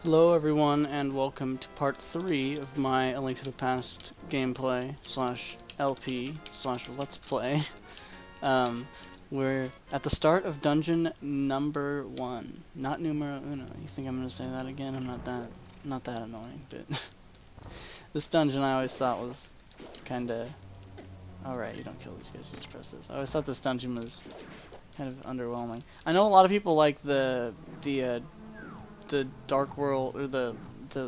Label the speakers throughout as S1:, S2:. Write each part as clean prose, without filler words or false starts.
S1: Hello everyone and welcome to part 3 of my A Link to the Past gameplay slash LP slash Let's Play. We're at the start of dungeon number 1, not numero uno. You think I'm gonna say that again? I'm not that annoying, but this dungeon I always thought was kinda... Alright, you don't kill these guys, you just press this. I always thought this dungeon was kind of underwhelming. I know a lot of people like the Dark World, or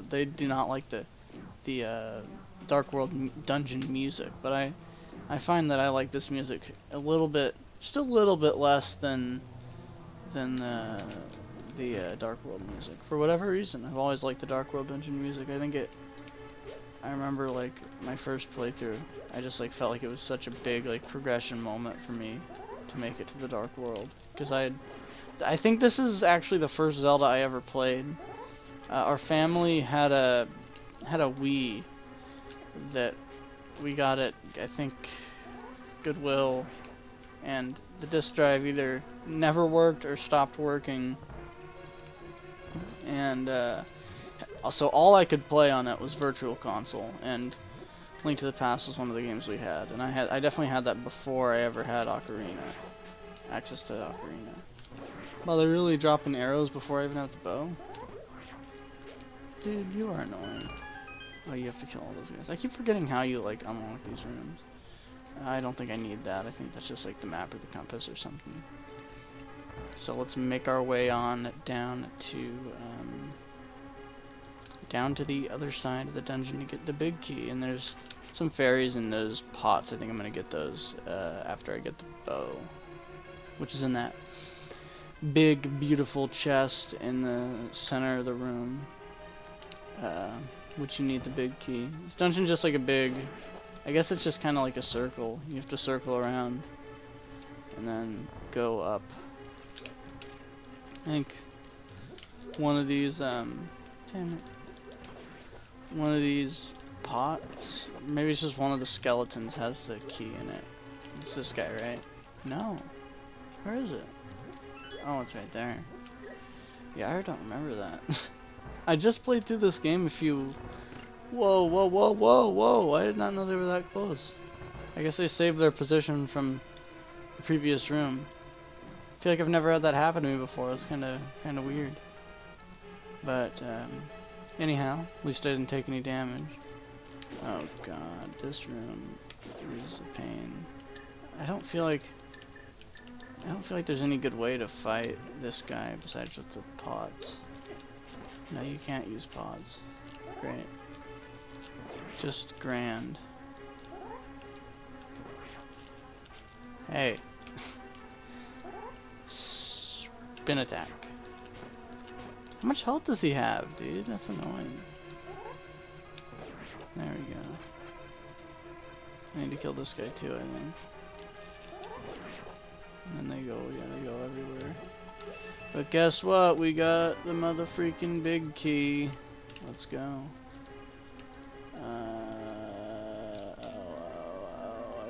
S1: they do not like the Dark World dungeon music, but I find that I like this music a little bit, just a little bit less than the Dark World music. For whatever reason, I've always liked the Dark World dungeon music. I remember like my first playthrough, I just like felt like it was such a big like progression moment for me to make it to the Dark World, because I think this is actually the first Zelda I ever played. Our family had a Wii that we got at, I think, Goodwill, and the disc drive either never worked or stopped working, and so all I could play on it was Virtual Console, and Link to the Past was one of the games we had, and I definitely had that before I ever had access to Ocarina. Well, they're really dropping arrows before I even have the bow? Dude, you are annoying. Oh, you have to kill all those guys. I keep forgetting how you, like, unlock these rooms. I don't think I need that. I think that's just, like, the map or the compass or something. So let's make our way on down to the other side of the dungeon to get the big key. And there's some fairies in those pots. I think I'm going to get those after I get the bow, which is in that big, beautiful chest in the center of the room, which you need the big key. This dungeon's just like a big, I guess it's just kind of like a circle. You have to circle around and then go up. I think one of these, damn it, one of these pots, maybe it's just one of the skeletons has the key in it. It's this guy, right? No. Where is it? Oh, it's right there. Yeah, I don't remember that. I just played through this game a few... Whoa, whoa, whoa, whoa, whoa! I did not know they were that close. I guess they saved their position from the previous room. I feel like I've never had that happen to me before. It's kind of weird. But, anyhow, at least I didn't take any damage. Oh god, this room is a pain. I don't feel like there's any good way to fight this guy besides with the pods. No, you can't use pods. Great. Just grand. Hey. Spin attack. How much health does he have, dude? That's annoying. There we go. I need to kill this guy too, I think. And then they go everywhere. But guess what? We got the mother freaking big key. Let's go. I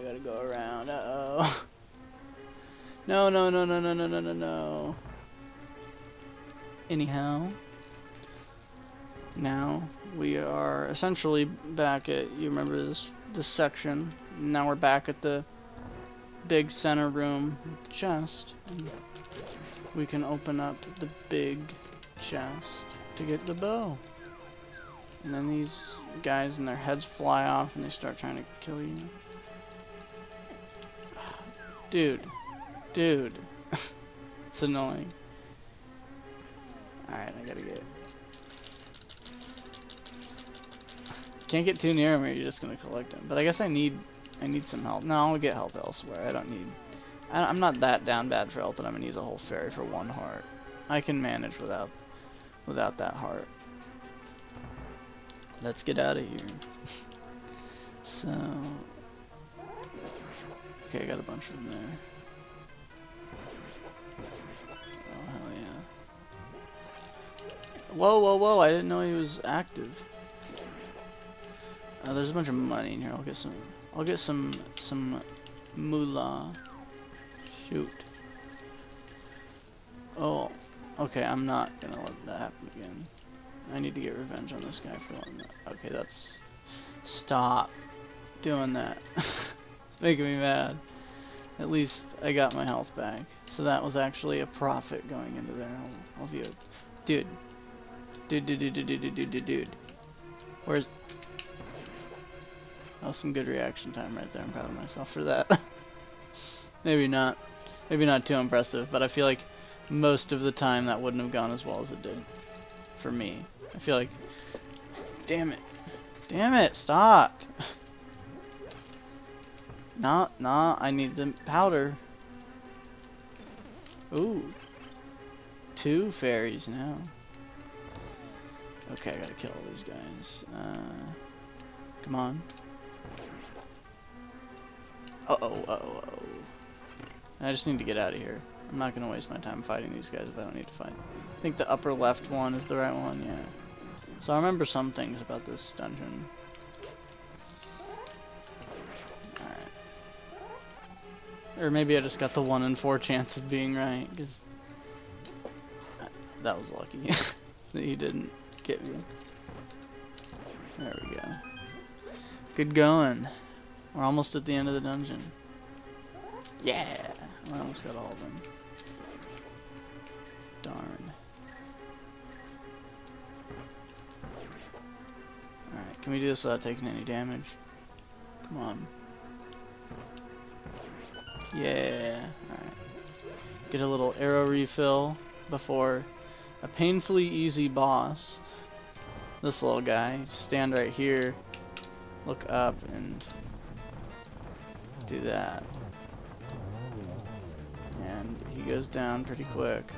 S1: gotta go around. Uh-oh. No, no, no, no, no, no, no, no, no. Anyhow. Now, we are essentially back at, you remember this section. Now we're back at the big center room chest. And we can open up the big chest to get the bow. And then these guys and their heads fly off and they start trying to kill you. Dude. It's annoying. Alright, I gotta get... Can't get too near him or you're just gonna collect him. But I guess I need some health. No, I'll get health elsewhere. I don't need... I'm not that down bad for health that I'm gonna use a whole fairy for one heart. I can manage without that heart. Let's get out of here. So... Okay, I got a bunch of them there. Oh, hell yeah. Whoa, whoa, whoa, I didn't know he was active. There's a bunch of money in here. I'll get some moolah. Shoot. Oh, okay, I'm not gonna let that happen again. I need to get revenge on this guy for letting that. Okay, that's... Stop doing that. It's making me mad. At least I got my health back. So that was actually a profit going into there. I'll view it. Dude. Dude. Where's... That was some good reaction time right there. I'm proud of myself for that. Maybe not. Maybe not too impressive, but I feel like most of the time that wouldn't have gone as well as it did. For me. I feel like... Damn it. Damn it, stop! Nah, I need the powder. Ooh. 2 fairies now. Okay, I gotta kill all these guys. Come on. Uh-oh. I just need to get out of here. I'm not gonna waste my time fighting these guys if I don't need to fight. I think the upper left one is the right one, yeah. So I remember some things about this dungeon. Alright. Or maybe I just got the 1 in 4 chance of being right, because that was lucky that he didn't get me. There we go. Good going. We're almost at the end of the dungeon. Yeah! I almost got all of them. Darn. Alright, can we do this without taking any damage? Come on. Yeah. Alright. Get a little arrow refill before a painfully easy boss. This little guy. Stand right here, look up, and do that. And he goes down pretty quick.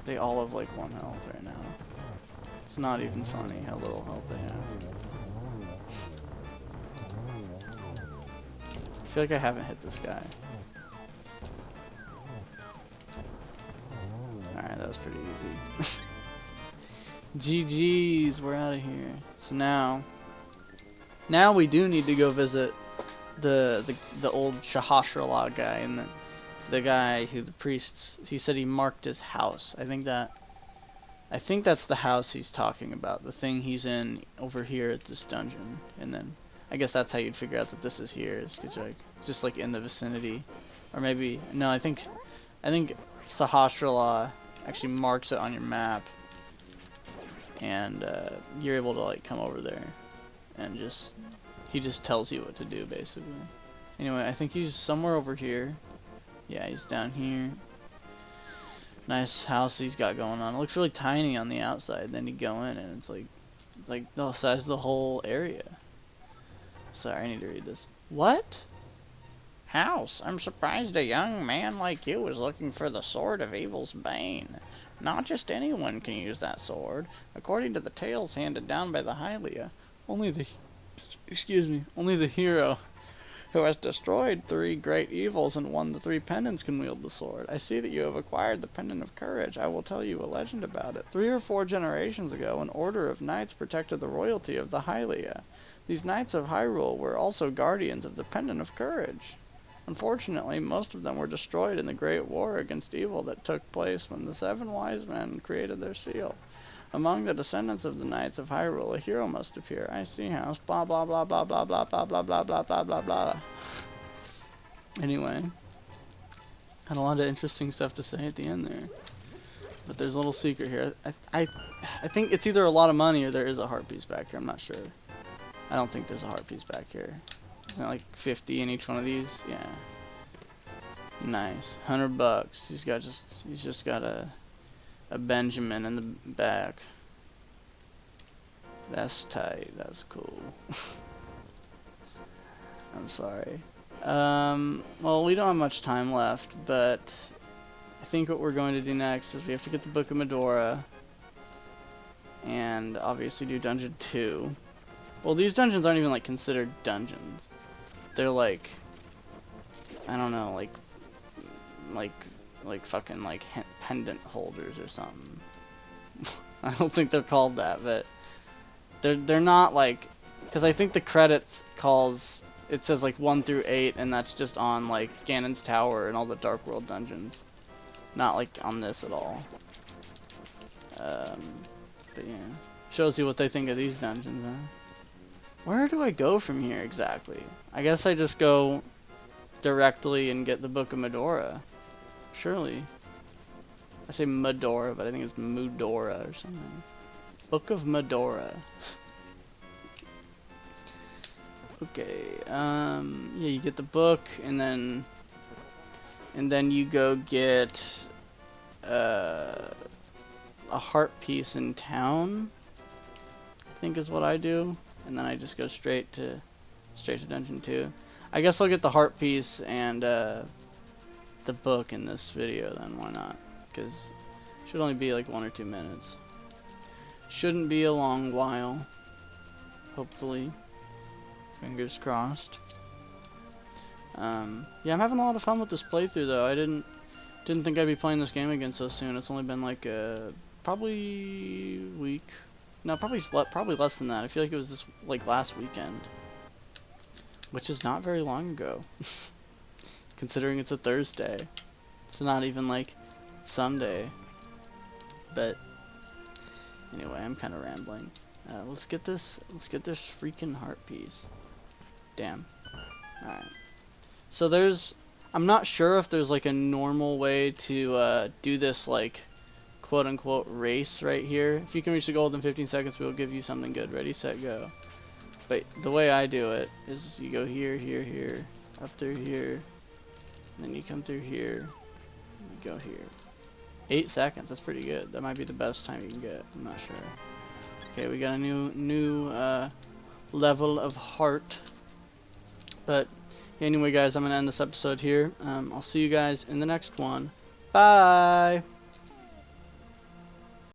S1: They all have like 1 health right now. It's not even funny how little health they have. I feel like I haven't hit this guy. Alright, that was pretty easy. GG's, we're out of here. So now we do need to go visit the old Shahasrala guy, and the guy who the priests, he said he marked his house. I think that's the house he's talking about, the thing he's in over here at this dungeon. And then I guess that's how you'd figure out that this is here, is because you're like just like in the vicinity. Or maybe no, I think Sahasrala actually marks it on your map, and you're able to like come over there and he just tells you what to do basically. Anyway, I think he's somewhere over here. Yeah, he's down here. Nice house he's got going on. It looks really tiny on the outside. Then you go in and it's like the size of the whole area. Sorry, I need to read this. What? House, I'm surprised a young man like you is looking for the sword of evil's bane. Not just anyone can use that sword. According to the tales handed down by the Hylia, only the hero who has destroyed 3 great evils and won the 3 pendants can wield the sword. I see that you have acquired the pendant of courage. I will tell you a legend about it. 3 or 4 generations ago, an order of knights protected the royalty of the Hylia. These knights of Hyrule were also guardians of the pendant of courage. Unfortunately, most of them were destroyed in the great war against evil that took place when the 7 wise men created their seal. Among the descendants of the Knights of Hyrule, a hero must appear. I see house. Blah blah blah blah blah blah blah blah blah blah blah blah blah. Anyway, had a lot of interesting stuff to say at the end there. But there's a little secret here. I think it's either a lot of money or there is a heart piece back here. I'm not sure. I don't think there's a heart piece back here. Isn't it like 50 in each one of these? Yeah. Nice. $100. He's just got a Benjamin in the back. That's tight. That's cool. I'm sorry. Well, we don't have much time left, but I think what we're going to do next is we have to get the Book of Mudora and obviously do Dungeon 2. Well, these dungeons aren't even like considered dungeons. They're like, I don't know, like fucking like pendant holders or something. I don't think they're called that, but they're not like, because I think the credits it says like 1 through 8, and that's just on like Ganon's Tower and all the Dark World dungeons. Not like on this at all. But yeah, shows you what they think of these dungeons, huh? Where do I go from here exactly? I guess I just go directly and get the Book of Mudora. Surely. I say Mudora, but I think it's Muhh-dora or something. Book of Mudora. Okay, yeah, you get the book, and then you go get a heart piece in town, I think is what I do, and then I just go straight to dungeon 2. I guess I'll get the heart piece and the book in this video then, why not? Because it should only be like 1 or 2 minutes. Shouldn't be a long while, hopefully. Fingers crossed. Yeah, I'm having a lot of fun with this playthrough though. I didn't think I'd be playing this game again so soon. It's only been like probably week. No, probably less than that. I feel like it was this like last weekend, which is not very long ago, considering it's a Thursday. It's not even like Sunday. But anyway, I'm kind of rambling. Let's get this freaking heart piece. Damn. Alright. So I'm not sure if there's like a normal way to do this like quote unquote race right here. If you can reach the goal within 15 seconds, we'll give you something good. Ready, set, go. But the way I do it is you go here, here, here, up through here, then you come through here, you go here. 8 seconds, that's pretty good. That might be the best time you can get. I'm not sure. Okay, we got a new level of heart. But anyway, guys, I'm going to end this episode here. I'll see you guys in the next one. Bye!